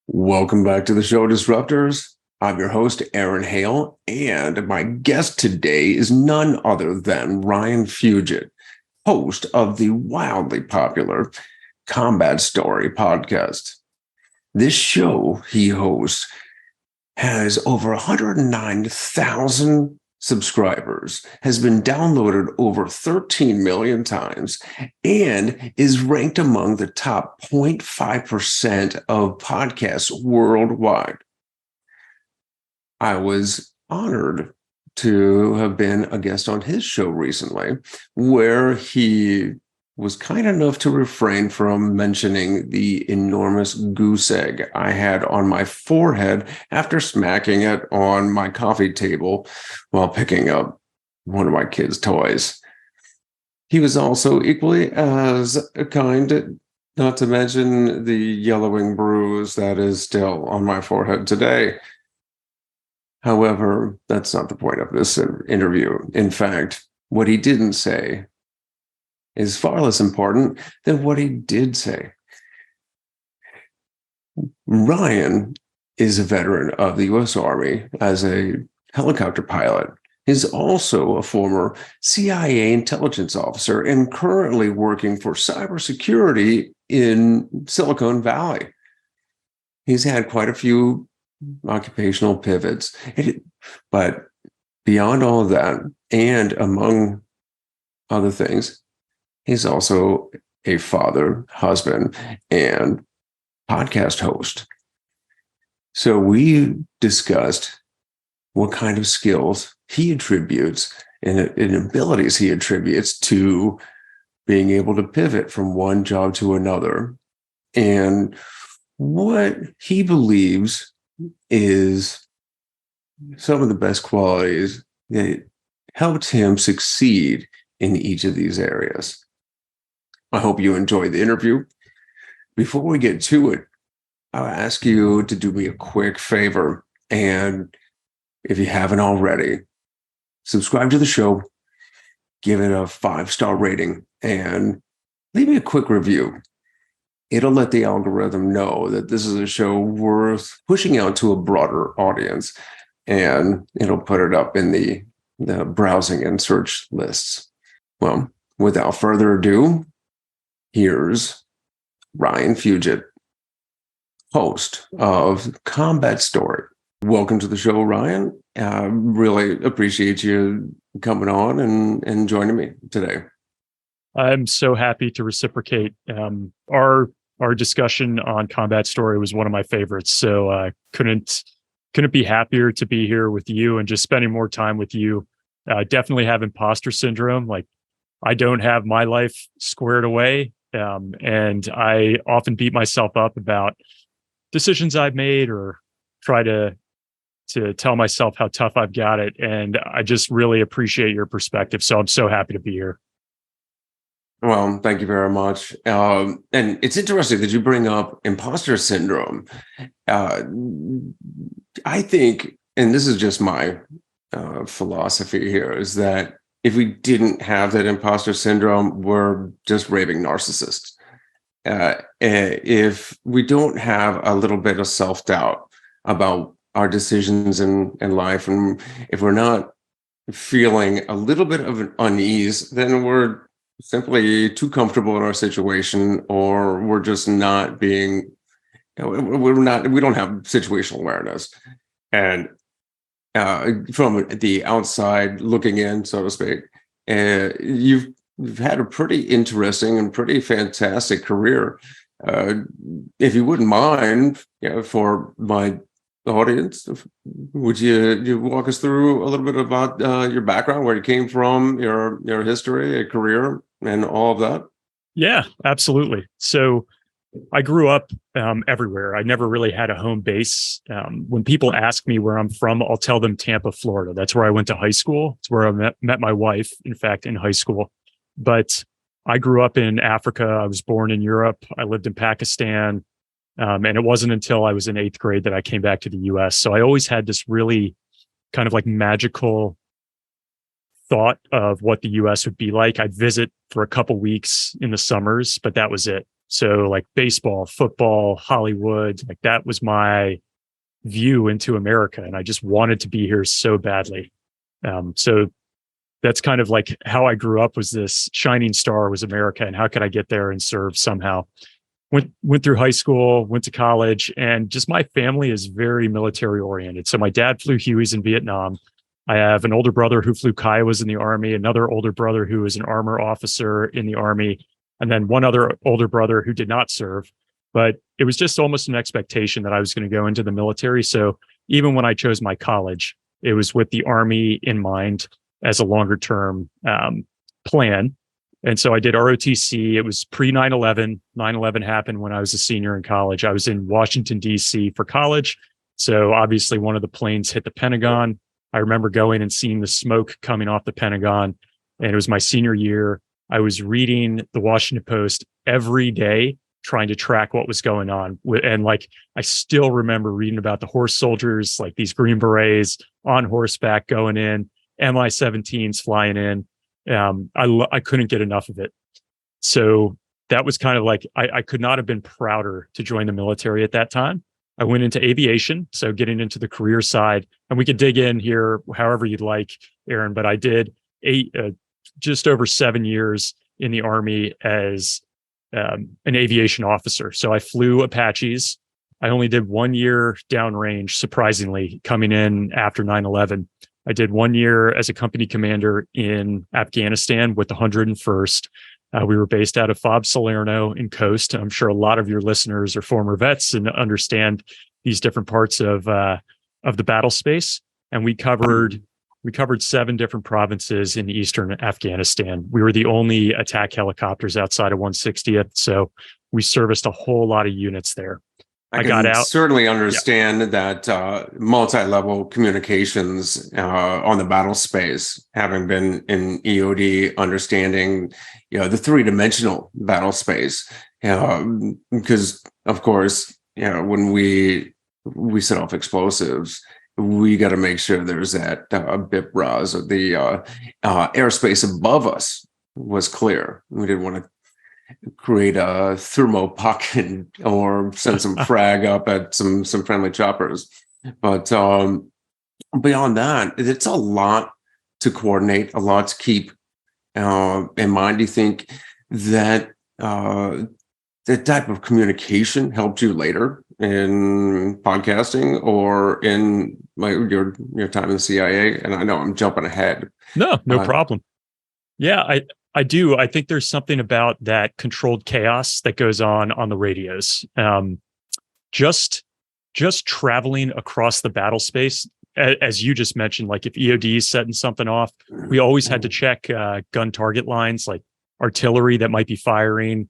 Welcome back to the show, Disruptors. I'm your host, Aaron Hale, and my guest today is none other than Ryan Fugit, host of the wildly popular Combat Story podcast. This show he hosts has over 109,000 subscribers, has been downloaded over 13 million times, and is ranked among the top 0.5% of podcasts worldwide. I was honored to have been a guest on his show recently, where he was kind enough to refrain from mentioning the enormous goose egg I had on my forehead after smacking it on my coffee table while picking up one of my kids' toys. He was also equally as kind, not to mention the yellowing bruise that is still on my forehead today. However, that's not the point of this interview. In fact, what he didn't say is far less important than what he did say. Ryan is a veteran of the U.S. Army as a helicopter pilot. He's also a former CIA intelligence officer and currently working for cybersecurity in Silicon Valley. He's had quite a few occupational pivots, but beyond all of that, and among other things, he's also a father, husband, and podcast host. So we discussed what kind of skills he attributes and abilities he attributes to being able to pivot from one job to another, and what he believes is some of the best qualities that helped him succeed in each of these areas. I hope you enjoyed the interview. Before we get to it, I'll ask you to do me a quick favor. And if you haven't already, subscribe to the show, give it a 5-star rating, and leave me a quick review. It'll let the algorithm know that this is a show worth pushing out to a broader audience, and it'll put it up in the browsing and search lists. Well, without further ado, here's Ryan Fugit, host of Combat Story. Welcome to the show, Ryan. Really appreciate you coming on and joining me today. I'm so happy to reciprocate. Our discussion on Combat Story was one of my favorites, so couldn't be happier to be here with you and just spending more time with you. Definitely have imposter syndrome. Like, I don't have my life squared away. And I often beat myself up about decisions I've made or try to tell myself how tough I've got it. And I just really appreciate your perspective. So I'm so happy to be here. Well, thank you very much. And it's interesting that you bring up imposter syndrome. I think, and this is just my philosophy here, is that if we didn't have that imposter syndrome, we're just raving narcissists. If we don't have a little bit of self-doubt about our decisions in life, and if we're not feeling a little bit of an unease, then we're simply too comfortable in our situation, or we're just not being, we don't have situational awareness. And from the outside looking in, so to speak, you've had a pretty interesting and pretty fantastic career. If you wouldn't mind, for my audience, would you walk us through a little bit about your background, where you came from, your history, your career, and all of that? Yeah, absolutely. So I grew up everywhere. I never really had a home base. When people ask me where I'm from, I'll tell them Tampa, Florida. That's where I went to high school. It's where I met my wife, in fact, in high school. But I grew up in Africa. I was born in Europe. I lived in Pakistan. And it wasn't until I was in 8th grade that I came back to the US. So I always had this really kind of like magical thought of what the US would be like. I'd visit for a couple weeks in the summers, but that was it. So like baseball, football, Hollywood, like that was my view into America. And I just wanted to be here so badly. So that's kind of like how I grew up, was this shining star was America. And how could I get there and serve somehow? Went through high school, went to college, and just my family is very military oriented. So my dad flew Hueys in Vietnam. I have an older brother who flew Kiowas in the Army, another older brother who is an armor officer in the Army, and then one other older brother who did not serve. But it was just almost an expectation that I was going to go into the military. So even when I chose my college, it was with the Army in mind as a longer term plan. And so I did ROTC. It was pre 9/11. 9/11 happened when I was a senior in college. I was in Washington, D.C. for college. So obviously one of the planes hit the Pentagon. I remember going and seeing the smoke coming off the Pentagon. And it was my senior year. I was reading the Washington Post every day, trying to track what was going on. And like, I still remember reading about the horse soldiers, like these Green Berets on horseback going in, Mi-17s flying in. I couldn't get enough of it. So that was kind of like, I could not have been prouder to join the military at that time. I went into aviation, so getting into the career side, and we could dig in here however you'd like, Aaron, but I did just over 7 years in the Army as an aviation officer. So I flew Apaches. I only did 1 year downrange, surprisingly, coming in after 9/11. I did 1 year as a company commander in Afghanistan with the 101st. We were based out of FOB Salerno in Coast. I'm sure a lot of your listeners are former vets and understand these different parts of the battle space. And we covered 7 different provinces in eastern Afghanistan. We were the only attack helicopters outside of 160th, so we serviced a whole lot of units there. I got out. Certainly understand that multi-level communications on the battle space, having been in EOD, understanding the three-dimensional battle space, because of course when we set off explosives, we got to make sure there's that BIPRAS, or the airspace above us, was clear. We didn't want to create a thermo pocket or send some frag up at some friendly choppers. But beyond that, it's a lot to coordinate, a lot to keep in mind. Do you think that that type of communication helped you later in podcasting or in your time in the CIA? And I know I'm jumping ahead. No problem. Yeah, I do. I think there's something about that controlled chaos that goes on the radios. Just traveling across the battle space, as you just mentioned, like if EOD is setting something off, we always had to check gun target lines, like artillery that might be firing.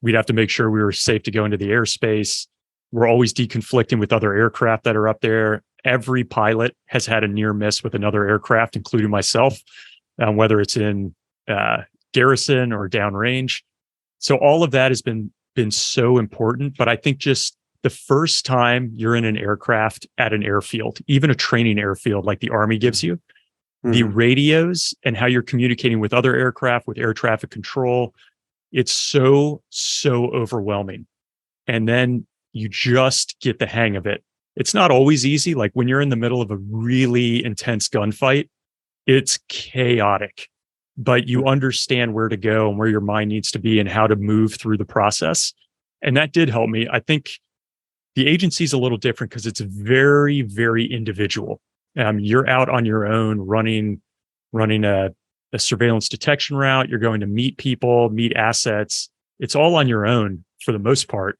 We'd have to make sure we were safe to go into the airspace. We're always deconflicting with other aircraft that are up there. Every pilot has had a near miss with another aircraft, including myself, whether it's in garrison or downrange. So all of that has been so important. But I think just the first time you're in an aircraft at an airfield, even a training airfield like the Army gives you, the radios and how you're communicating with other aircraft, with air traffic control, it's so overwhelming. And then you just get the hang of it. It's not always easy. Like when you're in the middle of a really intense gunfight, it's chaotic, but you understand where to go and where your mind needs to be and how to move through the process. And that did help me. I think the agency is a little different because it's very, very individual. You're out on your own running a surveillance detection route. You're going to meet people, meet assets. It's all on your own for the most part.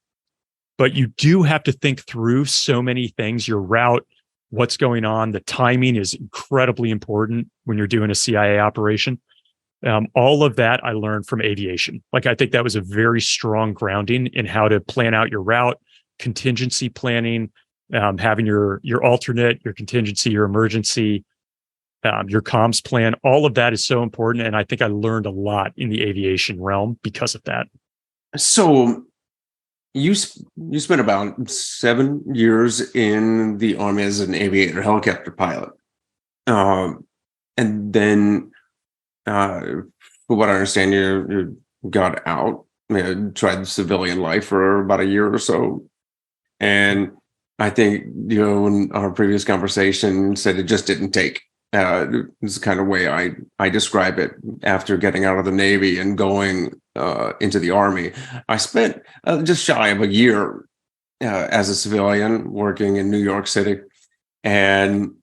But you do have to think through so many things, your route, what's going on. The timing is incredibly important when you're doing a CIA operation. All of that I learned from aviation. Like, I think that was a very strong grounding in how to plan out your route, contingency planning, having your alternate, your contingency, your emergency, your comms plan. All of that is so important. And I think I learned a lot in the aviation realm because of that. So you spent about 7 years in the Army as an aviator, helicopter pilot. And then, for what I understand, you got out tried civilian life for about a year or so. And I think, in our previous conversation said it just didn't take. This is the kind of way I describe it after getting out of the Navy and going into the Army. I spent just shy of a year as a civilian working in New York City, and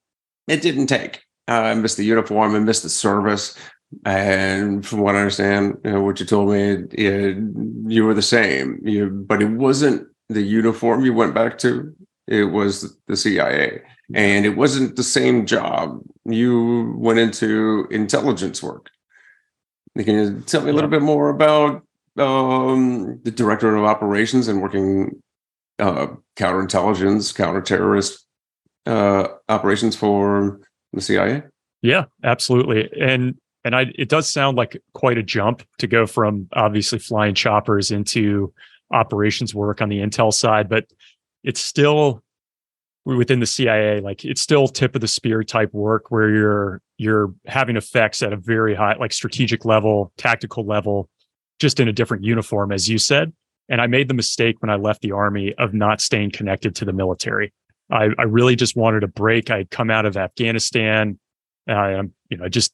it didn't take. I missed the uniform, I missed the service. And from what I understand, what you told me, you were the same. But it wasn't the uniform you went back to. It was the CIA, and it wasn't the same job. You went into intelligence work. Can you tell me a little bit more about the Directorate of Operations and working counterintelligence, counterterrorist operations for the CIA? Yeah, absolutely. And it does sound like quite a jump to go from obviously flying choppers into operations work on the intel side, but it's still within the CIA, like it's still tip of the spear type work where you're having effects at a very high, like strategic level, tactical level, just in a different uniform, as you said. And I made the mistake when I left the Army of not staying connected to the military. I really just wanted a break. I had come out of Afghanistan. I just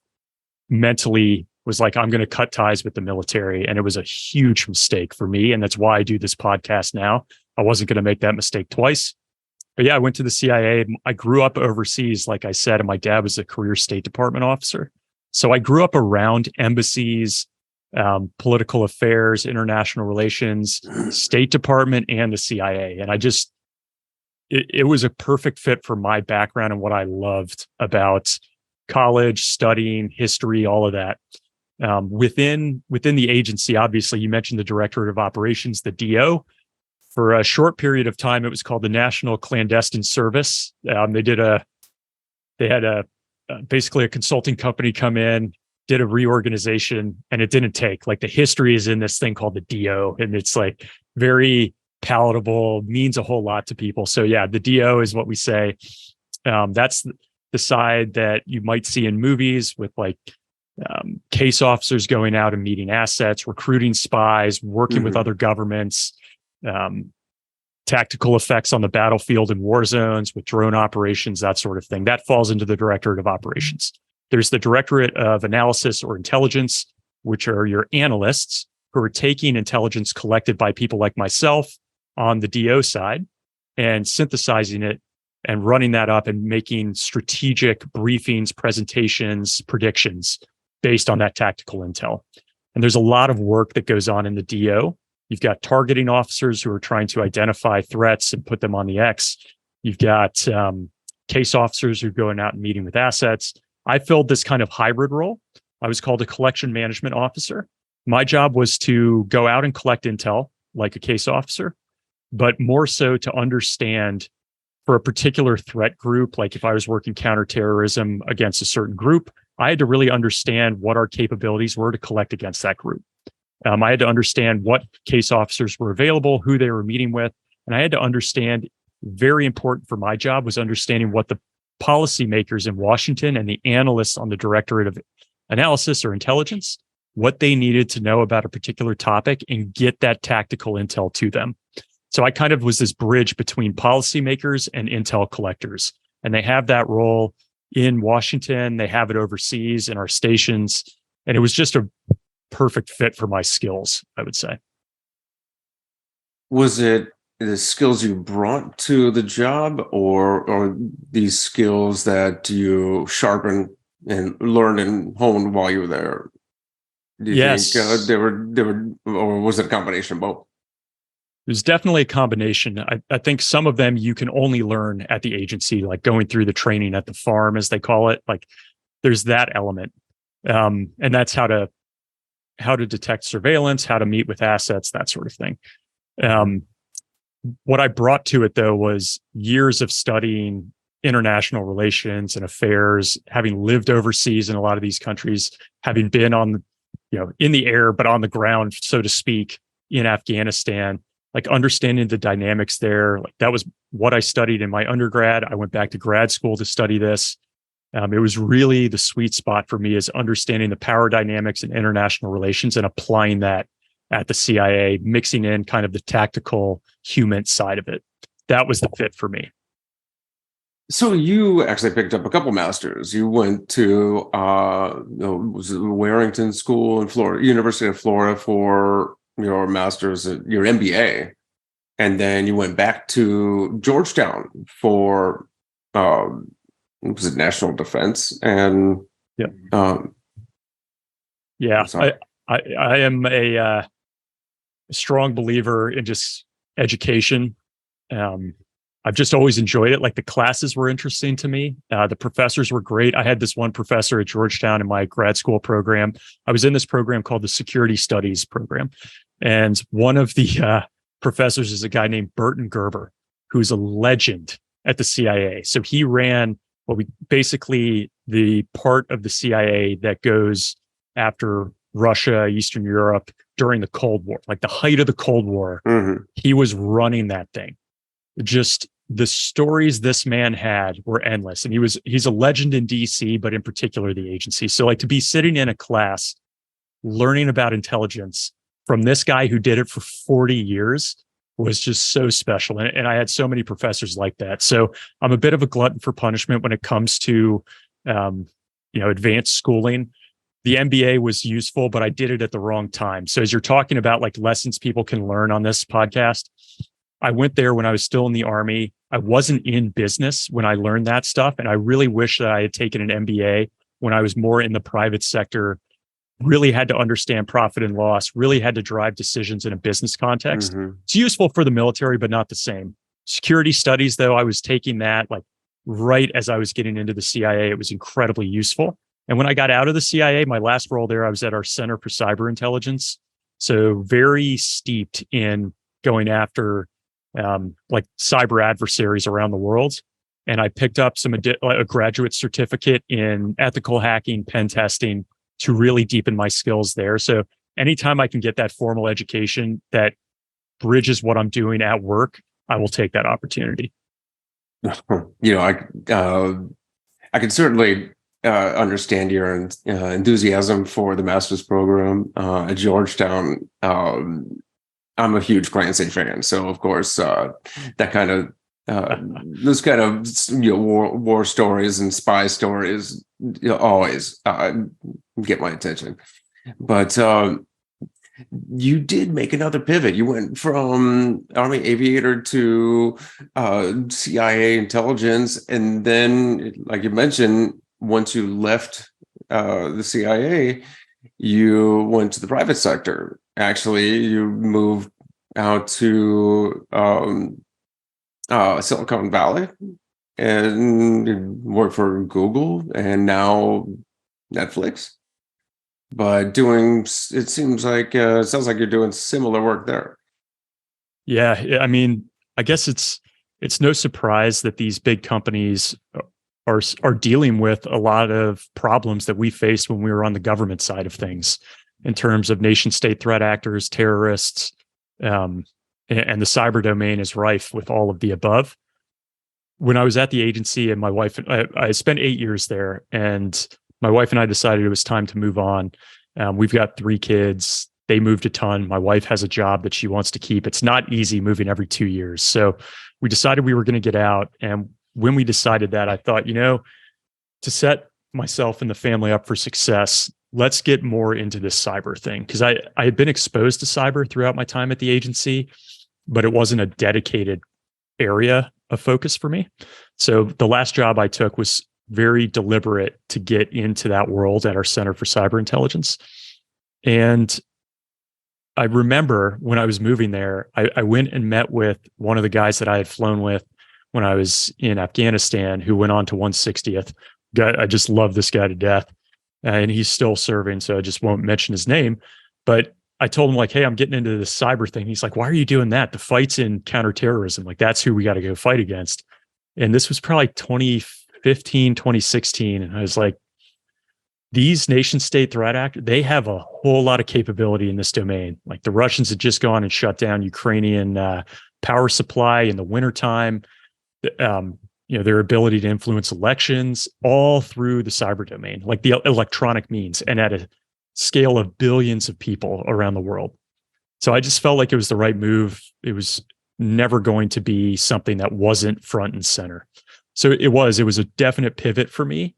mentally was like, I'm going to cut ties with the military. And it was a huge mistake for me. And that's why I do this podcast now. I wasn't going to make that mistake twice. But yeah, I went to the CIA. I grew up overseas, like I said, and my dad was a career State Department officer. So I grew up around embassies, political affairs, international relations, State Department, and the CIA. And it was a perfect fit for my background and what I loved about college, studying, history, all of that. Within the agency, obviously, you mentioned the Directorate of Operations, the DO. For a short period of time, it was called the National Clandestine Service. They had basically a consulting company come in, did a reorganization, and it didn't take. Like the history is in this thing called the DO, and it's like very palatable, means a whole lot to people. So yeah, the DO is what we say. That's the side that you might see in movies with like case officers going out and meeting assets, recruiting spies, working with other governments, tactical effects on the battlefield and war zones with drone operations, that sort of thing. That falls into the Directorate of Operations. There's the Directorate of Analysis or Intelligence, which are your analysts who are taking intelligence collected by people like myself on the DO side and synthesizing it and running that up and making strategic briefings, presentations, predictions based on that tactical intel. And there's a lot of work that goes on in the DO. You've got targeting officers who are trying to identify threats and put them on the X. You've got case officers who are going out and meeting with assets. I filled this kind of hybrid role. I was called a collection management officer. My job was to go out and collect intel like a case officer, but more so to understand for a particular threat group, like if I was working counterterrorism against a certain group, I had to really understand what our capabilities were to collect against that group. I had to understand what case officers were available, who they were meeting with, and I had to understand, very important for my job, was understanding what the policymakers in Washington and the analysts on the Directorate of Analysis or Intelligence, what they needed to know about a particular topic and get that tactical intel to them. So I kind of was this bridge between policymakers and intel collectors. And they have that role in Washington. They have it overseas in our stations. And it was just a perfect fit for my skills, I would say. Was it the skills you brought to the job or these skills that you sharpened and learned and honed while you were there? Do you think they were, or was it a combination of both? It was definitely a combination. I think some of them you can only learn at the agency, like going through the training at the farm, as they call it. Like there's that element. And that's how to detect surveillance, how to meet with assets, that sort of thing. What I brought to it, though, was years of studying international relations and affairs, having lived overseas in a lot of these countries, having been on, in the air, but on the ground, so to speak, in Afghanistan, like understanding the dynamics there. Like that was what I studied in my undergrad. I went back to grad school to study this. It was really the sweet spot for me, is understanding the power dynamics in international relations and applying that at the CIA, mixing in kind of the tactical human side of it. That was the fit for me. So you actually picked up a couple masters. You went to was it Warrington School in Florida, University of Florida for your master's, your MBA, and then you went back to Georgetown for was it national defense? And yeah, um, yeah, I am a strong believer in just education. I've just always enjoyed it. Like the classes were interesting to me. The professors were great. I had this one professor at Georgetown in my grad school program. I was in this program called the Security Studies program. And one of the professors is a guy named Burton Gerber, who's a legend at the CIA. So he ran basically the part of the CIA that goes after Russia, Eastern Europe during the Cold War, like the height of the Cold War. mm-hmm. He was running that thing. Just the stories this man had were endless. And he's a legend in DC, but in particular the agency. So like to be sitting in a class learning about intelligence from this guy who did it for 40 years was just so special. And I had so many professors like that. So I'm a bit of a glutton for punishment when it comes to advanced schooling. The MBA was useful, but I did it at the wrong time. So as you're talking about like lessons people can learn on this podcast, I went there when I was still in the Army. I wasn't in business when I learned that stuff. And I really wish that I had taken an MBA when I was more in the private sector, really had to understand profit and loss, really had to drive decisions in a business context. Mm-hmm. It's useful for the military, but not the same. Security studies, though, I was taking that like right as I was getting into the CIA. It was incredibly useful. And when I got out of the CIA, my last role there, I was at our Center for Cyber Intelligence. So very steeped in going after like cyber adversaries around the world. And I picked up a graduate certificate in ethical hacking, pen testing to really deepen my skills there. So anytime I can get that formal education that bridges what I'm doing at work, I will take that opportunity. I can certainly understand your enthusiasm for the master's program at Georgetown. I'm a huge Clancy fan, so of course that kind of those kind of war stories and spy stories always get my attention. But you did make another pivot. You went from Army aviator to CIA intelligence, and then, like you mentioned, once you left the CIA, you went to the private sector. Actually, you moved out to Silicon Valley and worked for Google and now Netflix. But it sounds like you're doing similar work there. Yeah, I mean, I guess it's no surprise that these big companies are dealing with a lot of problems that we faced when we were on the government side of things in terms of nation state threat actors, terrorists, and the cyber domain is rife with all of the above. When I was at the agency and my wife, I spent 8 years there, and my wife and I decided it was time to move on. We've got 3 kids. They moved a ton. My wife has a job that she wants to keep. It's not easy moving every 2 years. So we decided we were going to get out. And when we decided that, I thought, to set myself and the family up for success, let's get more into this cyber thing. Because I had been exposed to cyber throughout my time at the agency, but it wasn't a dedicated area of focus for me. So the last job I took was very deliberate to get into that world at our Center for Cyber Intelligence. And I remember when I was moving there, I went and met with one of the guys that I had flown with when I was in Afghanistan, who went on to 160th. I just love this guy to death. And he's still serving, so I just won't mention his name. But I told him, like, hey, I'm getting into this cyber thing. He's like, why are you doing that? The fight's in counterterrorism. Like, that's who we got to go fight against. And this was probably 2015, 2016. And I was like, these nation state threat actors, they have a whole lot of capability in this domain. Like the Russians had just gone and shut down Ukrainian power supply in the wintertime. Their ability to influence elections all through the cyber domain, like the electronic means, and at a scale of billions of people around the world. So I just felt like it was the right move. It was never going to be something that wasn't front and center. So it was a definite pivot for me,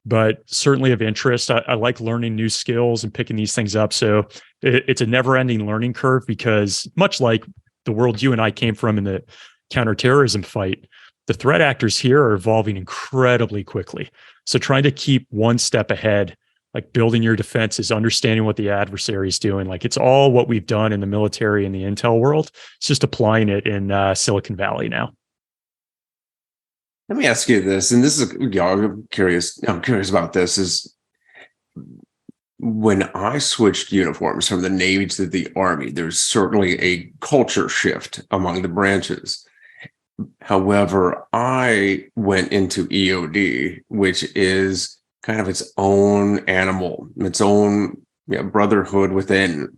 but certainly of interest. I like learning new skills and picking these things up. So it's a never ending learning curve, because much like the world you and I came from in the counterterrorism fight, the threat actors here are evolving incredibly quickly. So trying to keep one step ahead, like building your defenses, understanding what the adversary is doing, like it's all what we've done in the military and the intel world. It's just applying it in Silicon Valley now. Let me ask you this, and this is, I'm curious about this, is when I switched uniforms from the Navy to the Army, there's certainly a culture shift among the branches. However, I went into EOD, which is kind of its own animal, its own brotherhood within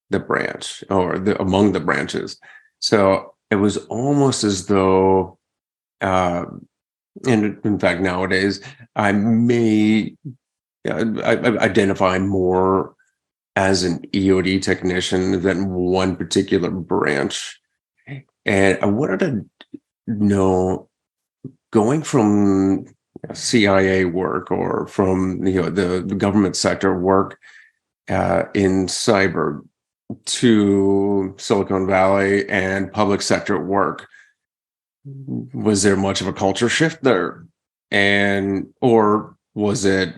the branch, or among the branches. So it was almost as though, and in fact, nowadays, I may I identify more as an EOD technician than one particular branch. And I wanted to know, going from CIA work or from the government sector work in cyber to Silicon Valley and public sector work, was there much of a culture shift there? Or was it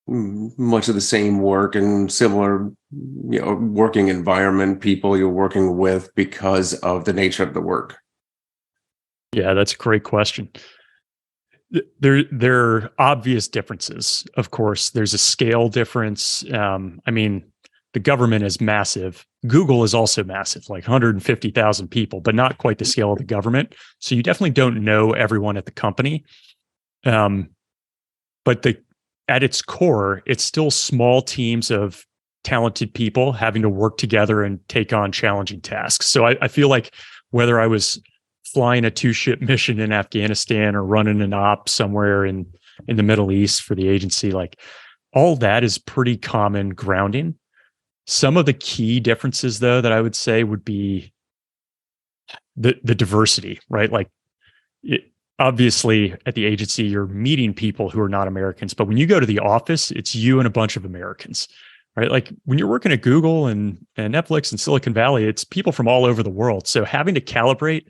much of the same work and similar working environment, people you're working with, because of the nature of the work? Yeah, that's a great question. There are obvious differences. Of course, there's a scale difference. I mean, the government is massive. Google is also massive, like 150,000 people, but not quite the scale of the government. So you definitely don't know everyone at the company. But at its core, it's still small teams of talented people having to work together and take on challenging tasks. So I feel like whether I was flying a 2-ship mission in Afghanistan or running an op somewhere in the Middle East for the agency, like all that is pretty common grounding. Some of the key differences, though, that I would say would be the diversity, right? Like obviously at the agency, you're meeting people who are not Americans, but when you go to the office, it's you and a bunch of Americans, right? Like when you're working at Google and Netflix and Silicon Valley, it's people from all over the world. So having to calibrate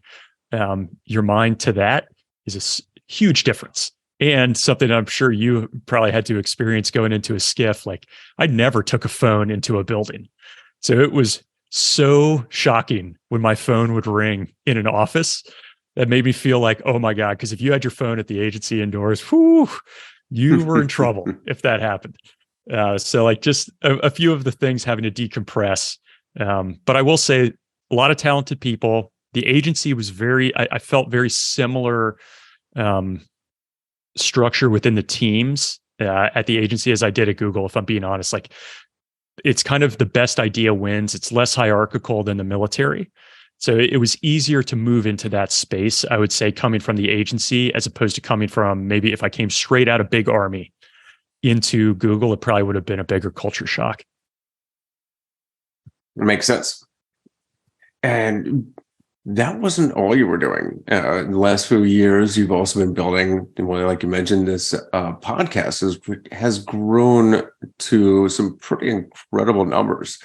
your mind to that is a huge difference, and something I'm sure you probably had to experience going into a skiff. Like I never took a phone into a building, so it was so shocking when my phone would ring in an office. That made me feel like, oh my God, because if you had your phone at the agency indoors, whew, you were in trouble if that happened. So like just a few of the things having to decompress. But I will say a lot of talented people. The agency was I felt very similar structure within the teams at the agency as I did at Google, if I'm being honest. Like it's kind of the best idea wins. It's less hierarchical than the military. So it was easier to move into that space, I would say, coming from the agency, as opposed to coming from, maybe if I came straight out of big Army into Google, it probably would have been a bigger culture shock. It makes sense. And that wasn't all you were doing. In the last few years, you've also been building, well, like you mentioned, this podcast has grown to some pretty incredible numbers.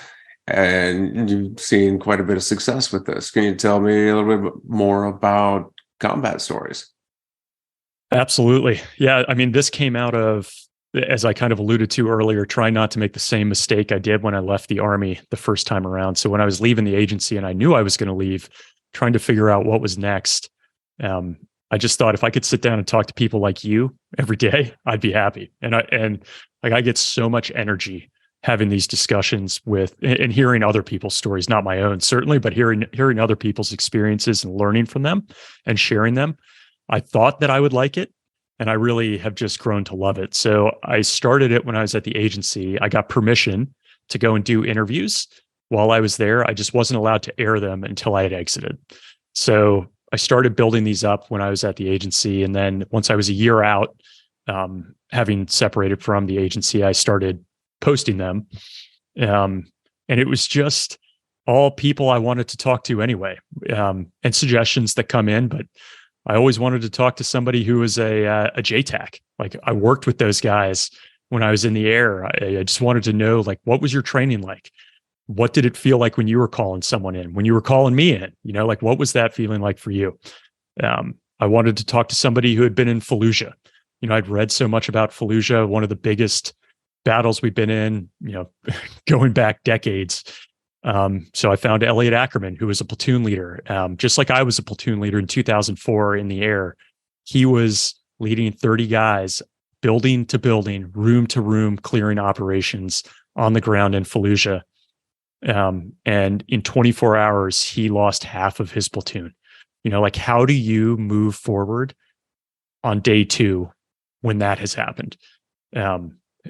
And you've seen quite a bit of success with this. Can you tell me a little bit more about combat stories? Absolutely. Yeah. I mean, this came out of, as I kind of alluded to earlier, trying not to make the same mistake I did when I left the Army the first time around. So when I was leaving the agency and I knew I was going to leave, trying to figure out what was next, I just thought if I could sit down and talk to people like you every day, I'd be happy. And I get so much energy having these discussions with and hearing other people's stories, not my own certainly, but hearing other people's experiences and learning from them and sharing them. I thought that I would like it, and I really have just grown to love it. So I started it when I was at the agency. I got permission to go and do interviews while I was there. I just wasn't allowed to air them until I had exited. So I started building these up when I was at the agency. And then once I was a year out, having separated from the agency, I started posting them. And it was just all people I wanted to talk to anyway, and suggestions that come in. But I always wanted to talk to somebody who was a JTAC. Like I worked with those guys when I was in the air. I just wanted to know, like, what was your training like? What did it feel like when you were calling someone in, when you were calling me in? Like what was that feeling like for you? I wanted to talk to somebody who had been in Fallujah. I'd read so much about Fallujah, one of the biggest battles we've been in, going back decades. So I found Elliot Ackerman, who was a platoon leader. Just like I was a platoon leader in 2004 in the air, he was leading 30 guys, building to building, room to room, clearing operations on the ground in Fallujah. And in 24 hours, he lost half of his platoon. Like how do you move forward on day 2 when that has happened?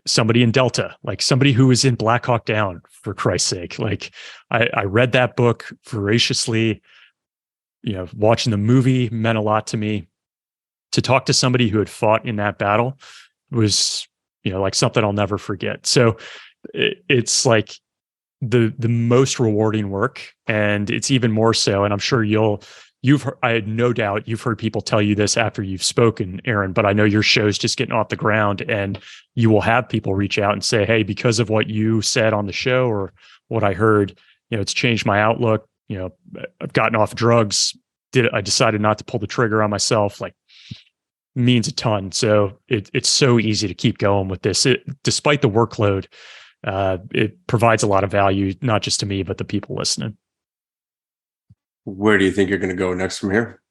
Somebody in Delta, like somebody who was in Black Hawk Down, for Christ's sake. Like I read that book voraciously. Watching the movie meant a lot to me. To talk to somebody who had fought in that battle was, like something I'll never forget. So it's like the most rewarding work, and it's even more so. And I'm sure I had no doubt you've heard people tell you this after you've spoken, Aaron, but I know your show's just getting off the ground, and you will have people reach out and say, hey, because of what you said on the show or what I heard, it's changed my outlook. I've gotten off drugs. I decided not to pull the trigger on myself. Like, means a ton. So it's so easy to keep going with this. Despite the workload, it provides a lot of value, not just to me, but the people listening. Where do you think you're going to go next from here?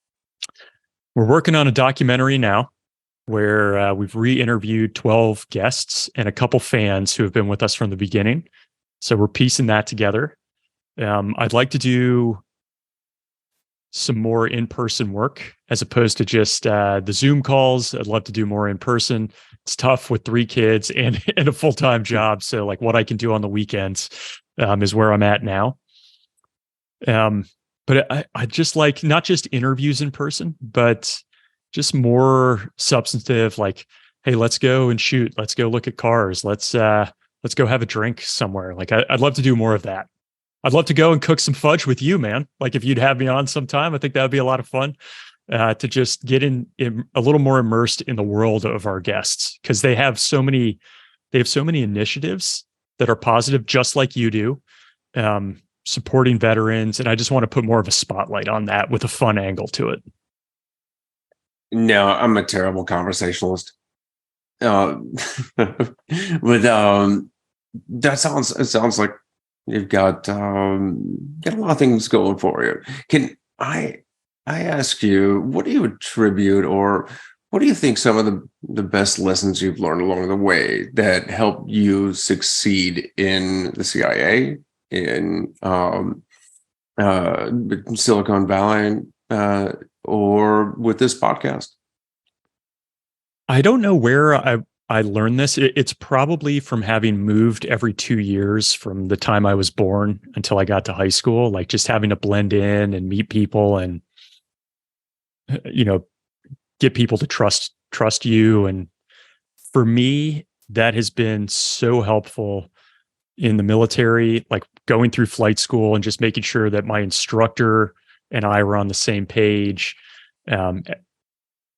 We're working on a documentary now where we've re-interviewed 12 guests and a couple fans who have been with us from the beginning. So we're piecing that together. I'd like to do some more in-person work as opposed to just the Zoom calls. I'd love to do more in person. It's tough with 3 kids and a full-time job. So like what I can do on the weekends is where I'm at now. But I just like not just interviews in person, but just more substantive, like, hey, let's go and shoot. Let's go look at cars. Let's go have a drink somewhere. Like I'd love to do more of that. I'd love to go and cook some fudge with you, man. Like if you'd have me on sometime, I think that would be a lot of fun to just get in a little more immersed in the world of our guests, because they have so many initiatives that are positive, just like you do. Supporting veterans, and I just want to put more of a spotlight on that with a fun angle to it. No, I'm a terrible conversationalist. But it sounds like you've got a lot of things going for you. Can I ask you, what do you attribute, or what do you think some of the best lessons you've learned along the way that help you succeed in the CIA, in Silicon Valley, or with this podcast? I don't know where I learned this. It's probably from having moved every 2 years from the time I was born until I got to high school, like just having to blend in and meet people and, get people to trust you. And for me, that has been so helpful in the military, like going through flight school and just making sure that my instructor and I were on the same page,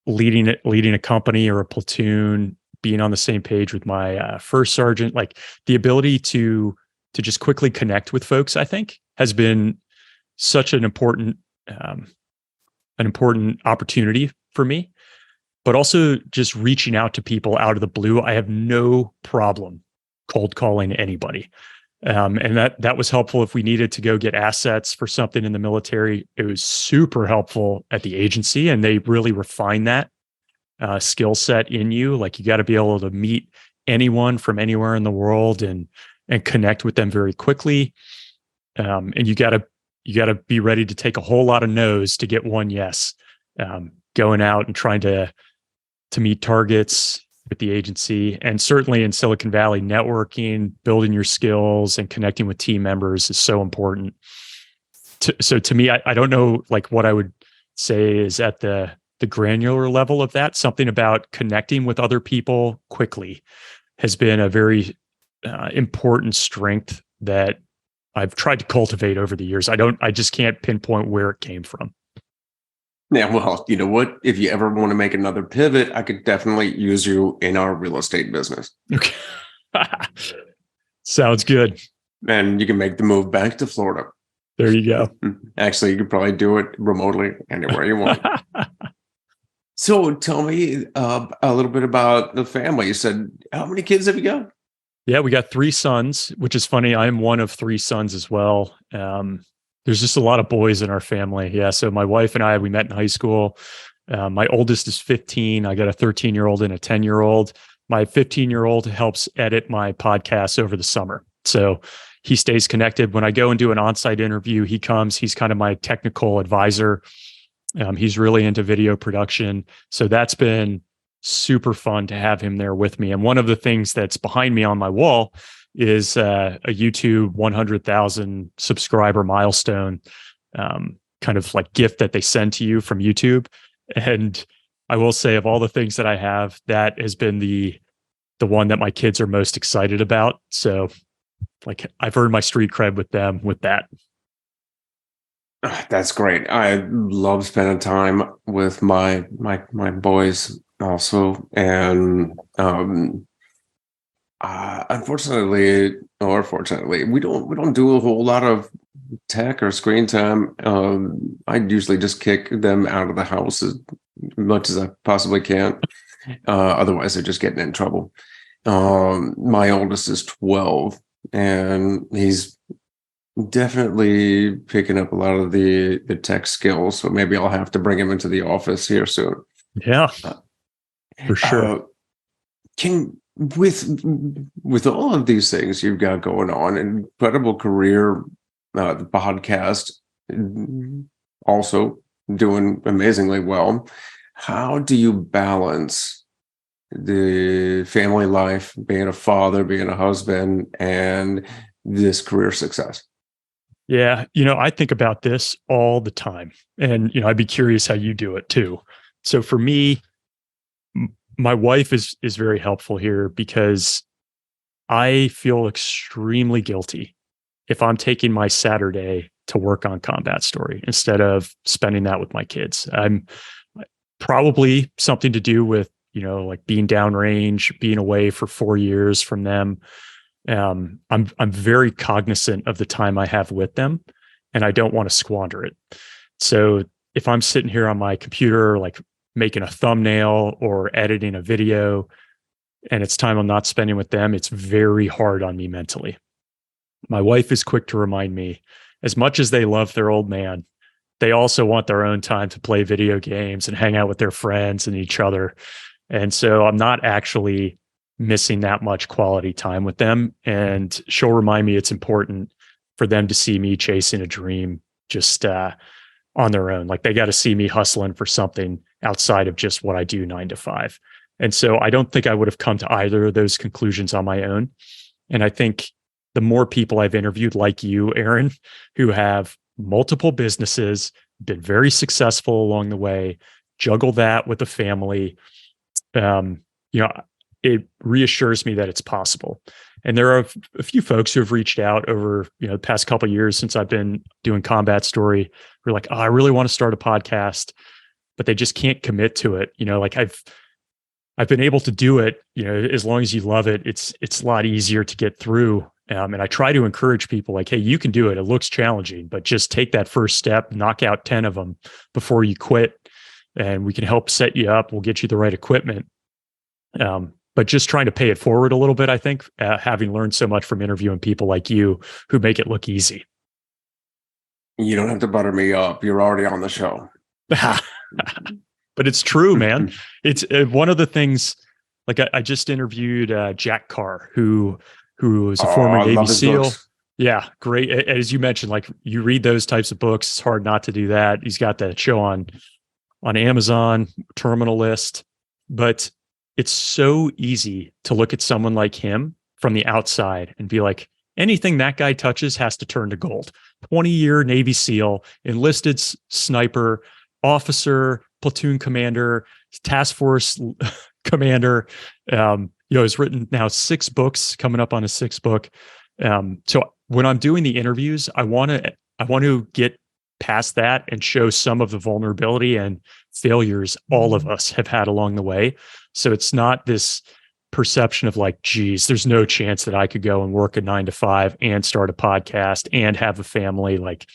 leading a company or a platoon, being on the same page with my first sergeant. Like the ability to just quickly connect with folks, I think, has been such an important opportunity for me. But also just reaching out to people out of the blue. I have no problem cold calling anybody. And that was helpful if we needed to go get assets for something in the military. It was super helpful at the agency, and they really refine that skill set in you. Like you got to be able to meet anyone from anywhere in the world and connect with them very quickly. And you got to be ready to take a whole lot of no's to get one yes. Going out and trying to meet targets with the agency, and certainly in Silicon Valley, networking, building your skills, and connecting with team members is so important. So to me, I don't know like what I would say is at the granular level of that. Something about connecting with other people quickly has been a very important strength that I've tried to cultivate over the years. I just can't pinpoint where it came from. Yeah, well, you know what? If you ever want to make another pivot, I could definitely use you in our real estate business. Okay. Sounds good. And you can make the move back to Florida. There you go. Actually, you could probably do it remotely anywhere you want. So tell me a little bit about the family. You said, how many kids have you got? Yeah, we got 3 sons, which is funny. I'm one of 3 sons as well. There's just a lot of boys in our family. Yeah. So my wife and I, we met in high school. My oldest is 15. I got a 13-year-old and a 10-year-old. My 15-year-old helps edit my podcasts over the summer. So he stays connected. When I go and do an on-site interview, he comes. He's kind of my technical advisor. He's really into video production. So that's been super fun to have him there with me. And one of the things that's behind me on my wall is a YouTube 100,000 subscriber milestone, kind of like gift that they send to you from YouTube. And I will say, of all the things that I have, that has been the one that my kids are most excited about. So like I've earned my street cred with them with that. That's great. I love spending time with my boys also, and unfortunately or fortunately, we don't do a whole lot of tech or screen time. I usually just kick them out of the house as much as I possibly can. Otherwise, they're just getting in trouble. My oldest is 12, and he's definitely picking up a lot of the tech skills. So maybe I'll have to bring him into the office here soon. Yeah, for sure. With all of these things you've got going on, incredible career, the podcast also doing amazingly well. How do you balance the family life, being a father, being a husband, and this career success? Yeah, I think about this all the time, and I'd be curious how you do it too. So for me, my wife is very helpful here because I feel extremely guilty if I'm taking my Saturday to work on Combat Story instead of spending that with my kids. I'm probably something to do with like being downrange, being away for 4 years from them. I'm very cognizant of the time I have with them, and I don't want to squander it. So if I'm sitting here on my computer, like making a thumbnail or editing a video, and it's time I'm not spending with them, it's very hard on me mentally. My wife is quick to remind me, as much as they love their old man, they also want their own time to play video games and hang out with their friends and each other. And so I'm not actually missing that much quality time with them. And she'll remind me it's important for them to see me chasing a dream just on their own. Like they got to see me hustling for something outside of just what I do 9 to 5. And so I don't think I would have come to either of those conclusions on my own. And I think the more people I've interviewed like you, Aaron, who have multiple businesses, been very successful along the way, juggle that with a family, it reassures me that it's possible. And there are a few folks who have reached out over the past couple of years since I've been doing Combat Story, who are like, oh, I really want to start a podcast, but they just can't commit to it. Like I've been able to do it. As long as you love it, it's a lot easier to get through. And I try to encourage people like, hey, you can do it. It looks challenging, but just take that first step, knock out 10 of them before you quit, and we can help set you up. We'll get you the right equipment. But just trying to pay it forward a little bit, I think, having learned so much from interviewing people like you who make it look easy. You don't have to butter me up. You're already on the show. But it's true, man. It's one of the things, like I just interviewed Jack Carr, who is a former Navy SEAL. Books. Yeah, great. As you mentioned, like you read those types of books, it's hard not to do that. He's got that show on Amazon, Terminal List. But it's so easy to look at someone like him from the outside and be like, anything that guy touches has to turn to gold. 20-year Navy SEAL, enlisted sniper, officer, platoon commander, task force commander. Has written now 6 books, coming up on his 6th book. So when I'm doing the interviews, I want to get past that and show some of the vulnerability and failures all of us have had along the way. So it's not this perception of like, geez, there's no chance that I could go and work a 9 to 5 and start a podcast and have a family. Like,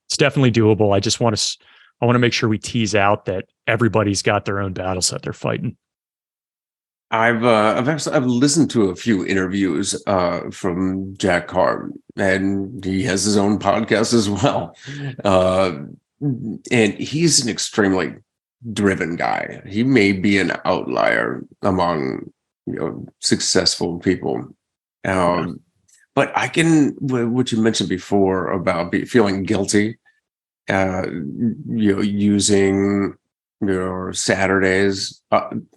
it's definitely doable. I want to make sure we tease out that everybody's got their own battles that they're fighting. I've listened to a few interviews from Jack Carr, and he has his own podcast as well. And he's an extremely driven guy. He may be an outlier among successful people. But I can, what you mentioned before about feeling guilty, using your Saturdays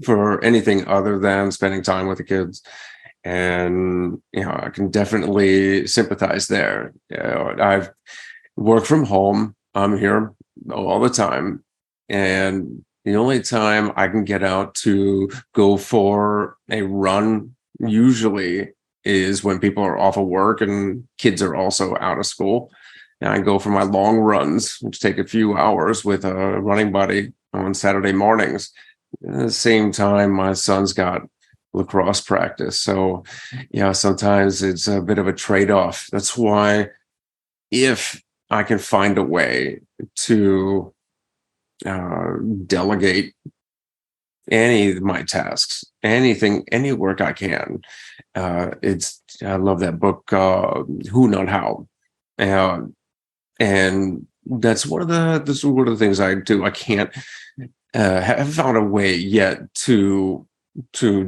for anything other than spending time with the kids. And, I can definitely sympathize there. I've worked from home. I'm here all the time. And the only time I can get out to go for a run usually is when people are off of work and kids are also out of school. And I go for my long runs, which take a few hours with a running buddy on Saturday mornings. At the same time, my son's got lacrosse practice. So, sometimes it's a bit of a trade-off. That's why if I can find a way to delegate any of my tasks, any work I can, I love that book, Who Not How. And that's one of the things I do. I can't have found a way yet to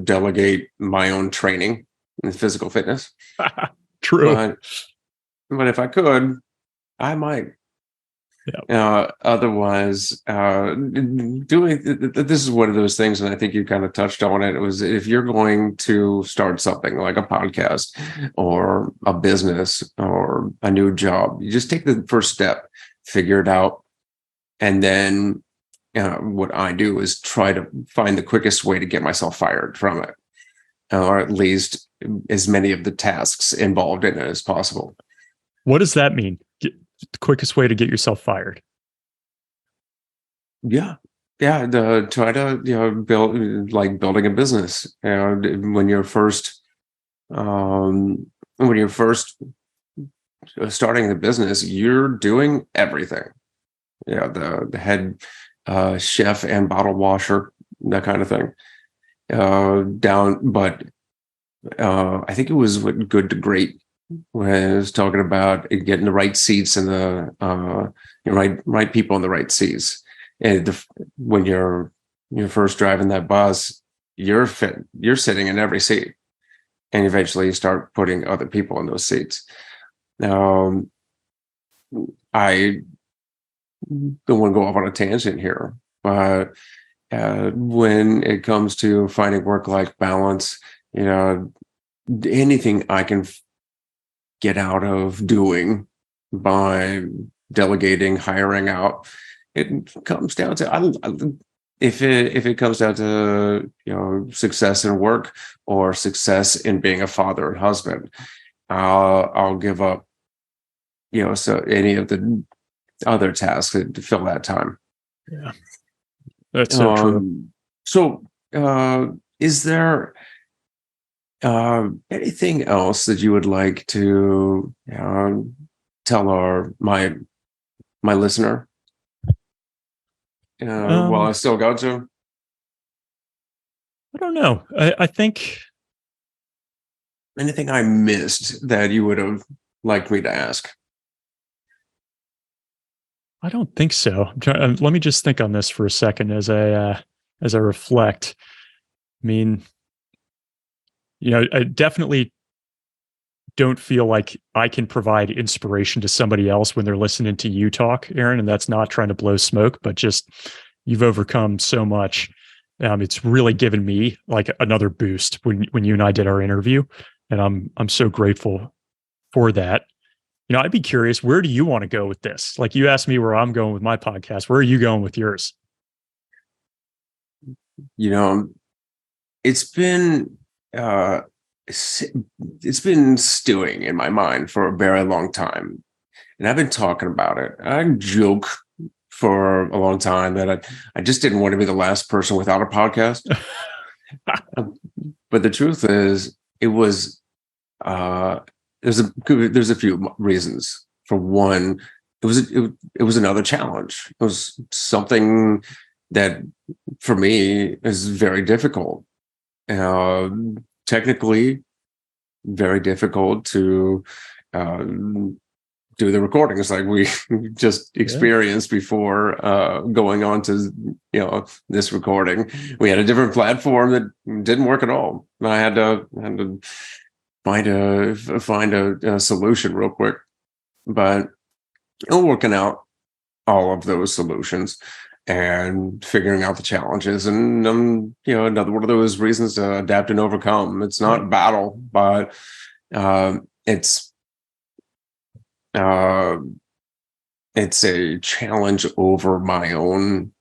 delegate my own training in physical fitness. True. But if I could, I might. Yeah. Otherwise, this is one of those things, and I think you kind of touched on it. It was, if you're going to start something like a podcast or a business or a new job, you just take the first step, figure it out, and then what I do is try to find the quickest way to get myself fired from it, or at least as many of the tasks involved in it as possible. What does that mean? The quickest way to get yourself fired? Yeah. Try to build, like building a business. When you're first starting the business, you're doing everything. The head chef and bottle washer, that kind of thing. But I think it was Good to Great, when I was talking about getting the right seats and the right people in the right seats. And when you're first driving that bus, you're sitting in every seat, and eventually you start putting other people in those seats. I don't want to go off on a tangent here, but when it comes to finding work-life balance, anything I can get out of doing by delegating, hiring out, it comes down to, if it comes down to success in work or success in being a father and husband, I'll give up so any of the other tasks to fill that time. Yeah, that's so true. So is there anything else that you would like to tell my listener? While I still got to. I don't know. I think anything I missed that you would have liked me to ask. I don't think so. Let me just think on this for a second as I reflect. I mean, I definitely don't feel like I can provide inspiration to somebody else when they're listening to you talk, Aaron, and that's not trying to blow smoke, but just you've overcome so much. It's really given me like another boost when you and I did our interview, and I'm so grateful for that. I'd be curious, where do you want to go with this? Like, you asked me where I'm going with my podcast. Where are you going with yours? It's been it's been stewing in my mind for a very long time. And I've been talking about it. I joke for a long time that I just didn't want to be the last person without a podcast. But the truth is, it was there's a few reasons. For one, it was another challenge. It was something that for me is very difficult. Uh, Technically, very difficult to do the recordings like we just experienced before going on to this recording. We had a different platform that didn't work at all. I had to find a solution real quick, but I'm working out all of those solutions and figuring out the challenges. And another one of those reasons to adapt and overcome. It's not a battle, but it's a challenge over my own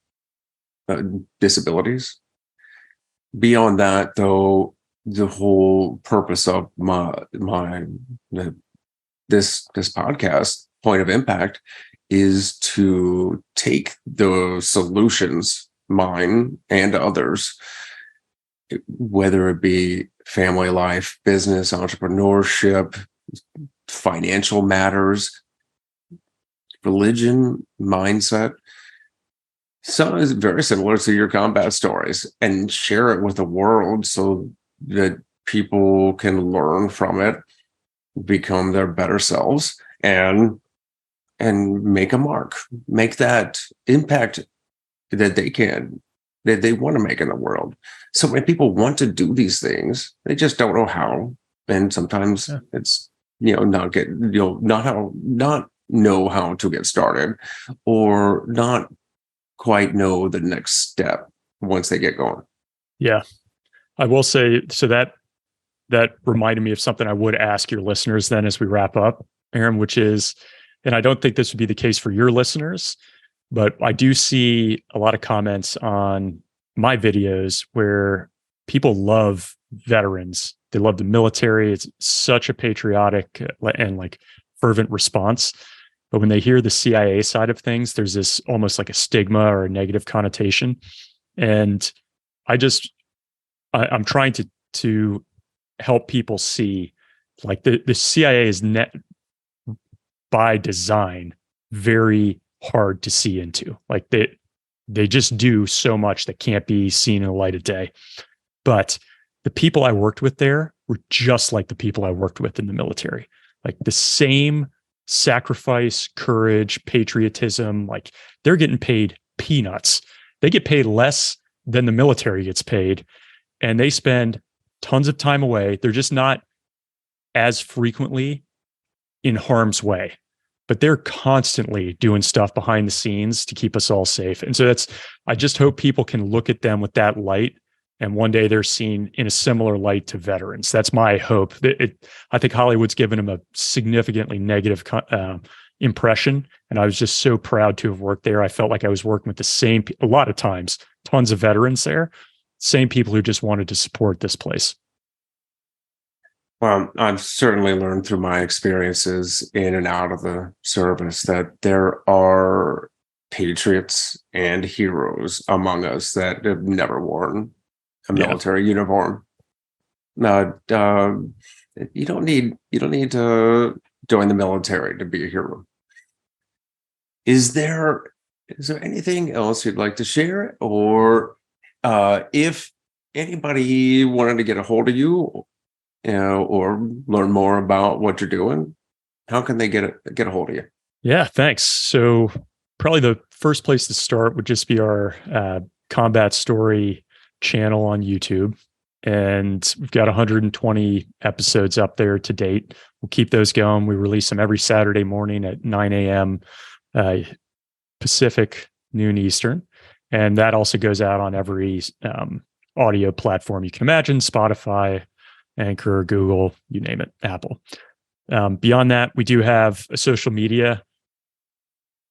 disabilities. Beyond that, though, the whole purpose of this podcast, Point of Impact, is to take those solutions, mine and others, whether it be family life, business, entrepreneurship, financial matters, religion, mindset. Some is very similar to your combat stories, and share it with the world so that people can learn from it, become their better selves, and make a mark, make that impact that they want to make in the world. So many people want to do these things, they just don't know how, and sometimes it's not know how to get started, or not quite know the next step once they get going. Yeah, I will say, so that reminded me of something I would ask your listeners then as we wrap up, Aaron, which is, and I don't think this would be the case for your listeners, but I do see a lot of comments on my videos where people love veterans. They love the military. It's such a patriotic and like fervent response. But when they hear the CIA side of things, there's this almost like a stigma or a negative connotation. And I'm trying to help people see, like, the CIA is by design very hard to see into. Like, they just do so much that can't be seen in the light of day. But the people I worked with there were just like the people I worked with in the military. Like, the same sacrifice, courage, patriotism. Like, they're getting paid peanuts. They get paid less than the military gets paid, and they spend tons of time away. They're just not as frequently in harm's way, but they're constantly doing stuff behind the scenes to keep us all safe. And so I just hope people can look at them with that light, and one day they're seen in a similar light to veterans. That's my hope. I think Hollywood's given them a significantly negative impression, and I was just so proud to have worked there. I felt like I was working with a lot of times, tons of veterans there, same people who just wanted to support this place. Well, I've certainly learned through my experiences in and out of the service that there are patriots and heroes among us that have never worn a military uniform. You don't need to join the military to be a hero. Is there anything else you'd like to share, or if anybody wanted to get a hold of you, or learn more about what you're doing, how can they get a hold of you? Yeah, thanks. So probably the first place to start would just be our Combat Story channel on YouTube. And we've got 120 episodes up there to date. We'll keep those going. We release them every Saturday morning at 9 a.m. Pacific, noon Eastern. And that also goes out on every audio platform you can imagine: Spotify, Anchor, Google, you name it, Apple. Beyond that, we do have a social media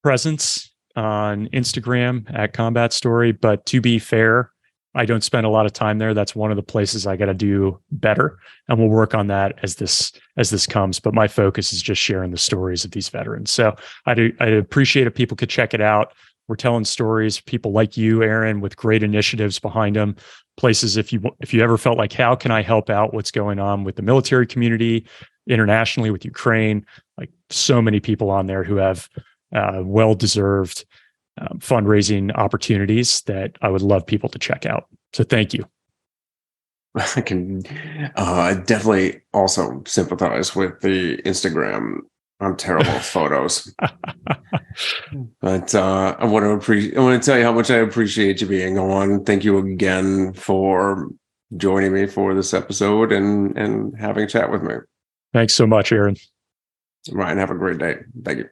presence on Instagram at Combat Story. But to be fair, I don't spend a lot of time there. That's one of the places I got to do better, and we'll work on that as this comes. But my focus is just sharing the stories of these veterans. So I'd appreciate if people could check it out. We're telling stories, people like you, Aaron, with great initiatives behind them. Places, if you ever felt like, how can I help out what's going on with the military community internationally with Ukraine? Like, so many people on there who have well-deserved fundraising opportunities that I would love people to check out. So thank you. I can definitely also sympathize with the Instagram. I'm terrible at photos, but I want to tell you how much I appreciate you being on. Thank you again for joining me for this episode and having a chat with me. Thanks so much, Aaron. Ryan, have a great day. Thank you.